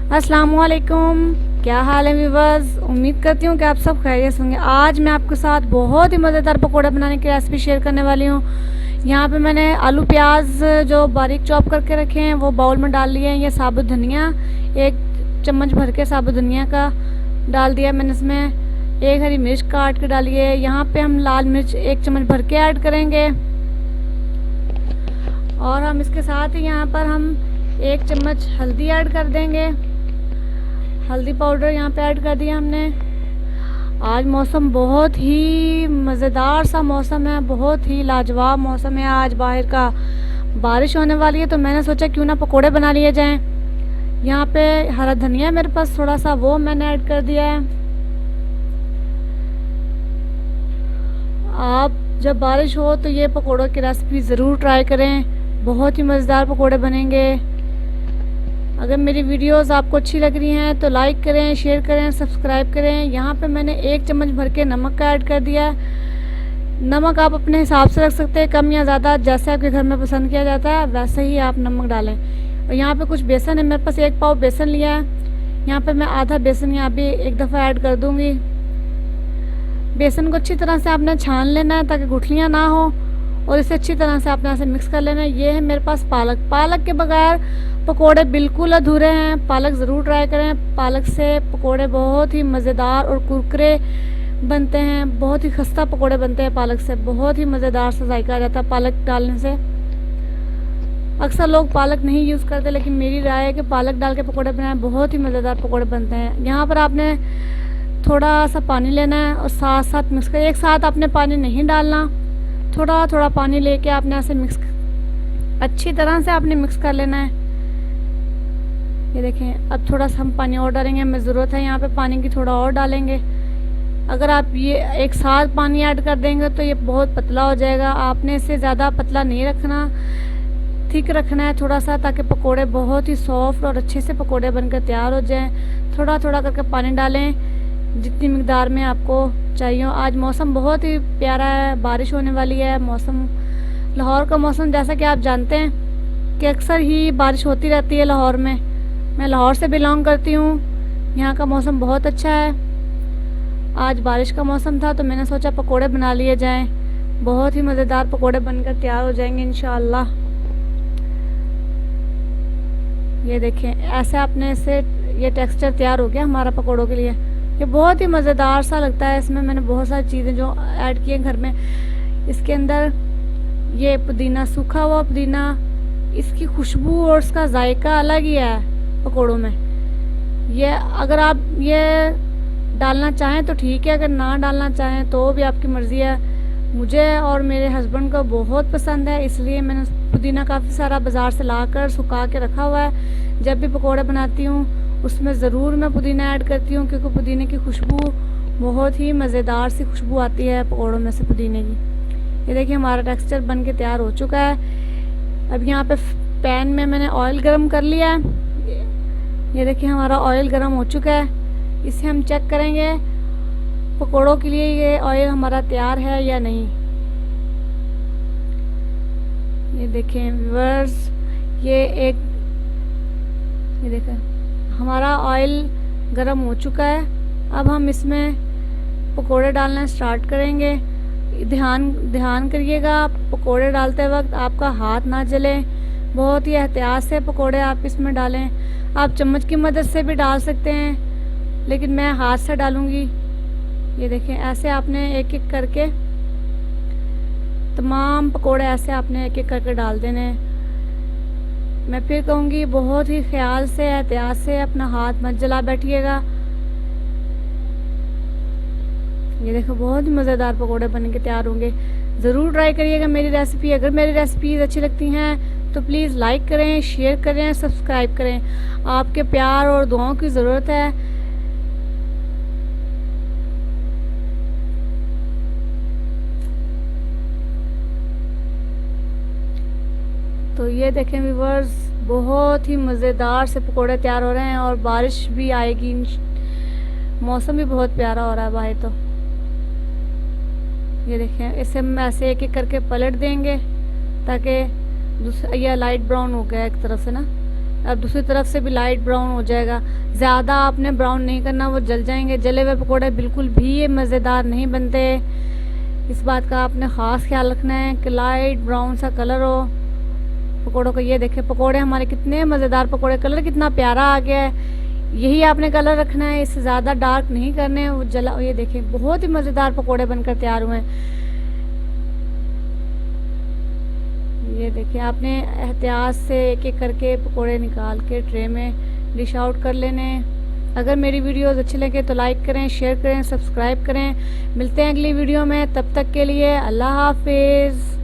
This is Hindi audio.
अस्सलाम वालेकुम। क्या हाल है व्यूअर्स, उम्मीद करती हूँ कि आप सब खैरियत होंगे। आज मैं आपके साथ बहुत ही मज़ेदार पकौड़े बनाने की रेसिपी शेयर करने वाली हूँ। यहाँ पे मैंने आलू प्याज जो बारीक चॉप करके रखे हैं वो बाउल में डाल लिए हैं। ये साबुत धनिया 1 चम्मच भर के साबुत धनिया का डाल दिया मैंने। इसमें 1 हरी मिर्च काट के डाली है। यहाँ पे हम लाल मिर्च 1 चम्मच भर के ऐड करेंगे और हम इसके साथ ही यहाँ पर हम 1 चम्मच हल्दी ऐड कर देंगे। हल्दी पाउडर यहाँ पे ऐड कर दिया हमने। आज मौसम बहुत ही मज़ेदार सा मौसम है, बहुत ही लाजवाब मौसम है। आज बाहर का बारिश होने वाली है तो मैंने सोचा क्यों ना पकोड़े बना लिए जाएं। यहाँ पे हरा धनिया मेरे पास थोड़ा सा, वो मैंने ऐड कर दिया है। आप जब बारिश हो तो ये पकोड़ों की रेसिपी ज़रूर ट्राई करें, बहुत ही मज़ेदार पकोड़े बनेंगे। अगर मेरी वीडियोस आपको अच्छी लग रही हैं तो लाइक करें, शेयर करें, सब्सक्राइब करें। यहाँ पे मैंने 1 चम्मच भर के नमक का ऐड कर दिया है। नमक आप अपने हिसाब से रख सकते हैं, कम या ज़्यादा, जैसे आपके घर में पसंद किया जाता है वैसे ही आप नमक डालें। और यहाँ पे कुछ बेसन है, मेरे पास 1 पाव बेसन लिया है। यहाँ पे मैं आधा बेसन यहाँ भी एक दफ़ा ऐड कर दूँगी। बेसन को अच्छी तरह से आपने छान लेना है ताकि गुठलियाँ ना हो, और इसे अच्छी तरह से आपने ऐसे मिक्स कर लेना है। ये है मेरे पास पालक के बगैर पकोड़े बिल्कुल अधूरे हैं। पालक ज़रूर ट्राई करें, पालक से पकोड़े बहुत ही मज़ेदार और कुरकुरे बनते हैं। बहुत ही खस्ता पकोड़े बनते हैं पालक से, बहुत ही मज़ेदार सा जायका आ जाता है पालक डालने से। अक्सर लोग पालक नहीं यूज़ करते, लेकिन मेरी राय है कि पालक डाल के पकोड़े बनाएं, बहुत ही मज़ेदार पकोड़े बनते हैं। यहाँ पर आपने थोड़ा सा पानी लेना है और साथ साथ मिक्स कर, एक साथ आपने पानी नहीं डालना, थोड़ा थोड़ा पानी लेके आपने ऐसे अच्छी तरह से आपने मिक्स कर लेना है। ये देखें, अब थोड़ा सा हम पानी और डालेंगे, हमें ज़रूरत है यहाँ पे पानी की, थोड़ा और डालेंगे। अगर आप ये एक साथ पानी ऐड कर देंगे तो ये बहुत पतला हो जाएगा। आपने इसे ज़्यादा पतला नहीं रखना, थिक रखना है थोड़ा सा, ताकि पकोड़े बहुत ही सॉफ्ट और अच्छे से पकोड़े बनकर तैयार हो जाएं। थोड़ा थोड़ा करके पानी डालें जितनी मिकदार में आपको चाहिए। आज मौसम बहुत ही प्यारा है, बारिश होने वाली है। मौसम लाहौर का मौसम जैसा कि आप जानते हैं कि अक्सर ही बारिश होती रहती है लाहौर में। मैं लाहौर से बिलोंग करती हूँ, यहाँ का मौसम बहुत अच्छा है। आज बारिश का मौसम था तो मैंने सोचा पकोड़े बना लिए जाएं, बहुत ही मज़ेदार पकोड़े बनकर तैयार हो जाएंगे इंशाअल्लाह। ये देखें, ऐसे आपने इसे, ये टेक्सचर तैयार हो गया हमारा पकोड़ों के लिए। ये बहुत ही मज़ेदार सा लगता है। इसमें मैंने बहुत सारी चीज़ें जो ऐड की हैं घर में। इसके अंदर ये पुदीना, सूखा हुआ पुदीना, इसकी खुशबू और इसका जायका अलग ही है पकोड़ों में। ये अगर आप ये डालना चाहें तो ठीक है, अगर ना डालना चाहें तो भी आपकी मर्ज़ी है। मुझे और मेरे हस्बैंड को बहुत पसंद है, इसलिए मैंने पुदीना काफ़ी सारा बाज़ार से लाकर सुखा के रखा हुआ है। जब भी पकोड़े बनाती हूँ उसमें ज़रूर मैं पुदीना ऐड करती हूँ, क्योंकि पुदीने की खुशबू बहुत ही मज़ेदार सी खुशबू आती है पकोड़ों में से पुदीने की। ये देखिए, हमारा टेक्सचर बन के तैयार हो चुका है। अब यहाँ पे पैन में मैंने ऑयल गरम कर लिया है। ये देखिए, हमारा ऑयल गरम हो चुका है। इसे हम चेक करेंगे पकोड़ों के लिए ये ऑयल हमारा तैयार है या नहीं। ये देखें व्यूअर्स, ये देखें हमारा ऑयल गरम हो चुका है। अब हम इसमें पकोड़े डालना स्टार्ट करेंगे। ध्यान करिएगा, पकोड़े डालते वक्त आपका हाथ ना जले, बहुत ही एहतियात से पकोड़े आप इसमें डालें। आप चम्मच की मदद से भी डाल सकते हैं, लेकिन मैं हाथ से डालूँगी। ये देखें, ऐसे आपने एक एक करके तमाम पकोड़े ऐसे आपने एक एक करके डाल देने हैं। मैं फिर कहूँगी, बहुत ही ख्याल से, एहतियात से, अपना हाथ मत जला बैठिएगा। ये देखो, बहुत ही मज़ेदार पकोड़े बन के तैयार होंगे। ज़रूर ट्राई करिएगा मेरी रेसिपी। अगर मेरी रेसिपीज़ अच्छी लगती हैं तो प्लीज़ लाइक करें, शेयर करें, सब्सक्राइब करें। आपके प्यार और दुआओं की ज़रूरत है। तो ये देखें व्यूअर्स, बहुत ही मज़ेदार से पकोड़े तैयार हो रहे हैं और बारिश भी आएगी। मौसम भी बहुत प्यारा हो रहा है बाहर। तो ये देखें, इसे हम ऐसे एक एक करके पलट देंगे ताकि दूसरा, यह लाइट ब्राउन हो गया एक तरफ से ना, अब दूसरी तरफ से भी लाइट ब्राउन हो जाएगा। ज़्यादा आपने ब्राउन नहीं करना, वो जल जाएंगे। जले हुए पकोड़े बिल्कुल भी ये मज़ेदार नहीं बनते। इस बात का आपने ख़ास ख्याल रखना है कि लाइट ब्राउन सा कलर हो पकोड़ों का। ये देखें पकोड़े हमारे कितने मज़ेदार पकोड़े, कलर कितना प्यारा आ गया है। यही आपने कलर रखना है, इससे ज़्यादा डार्क नहीं करने हैं। वो जला, ये देखें बहुत ही मज़ेदार पकोड़े बनकर तैयार हुए हैं। ये देखिए आपने एहतियात से एक एक करके पकोड़े निकाल के ट्रे में डिश आउट कर लेने हैं। अगर मेरी वीडियोस अच्छी लगे तो लाइक करें, शेयर करें, सब्सक्राइब करें। मिलते हैं अगली वीडियो में, तब तक के लिए अल्लाह हाफिज़।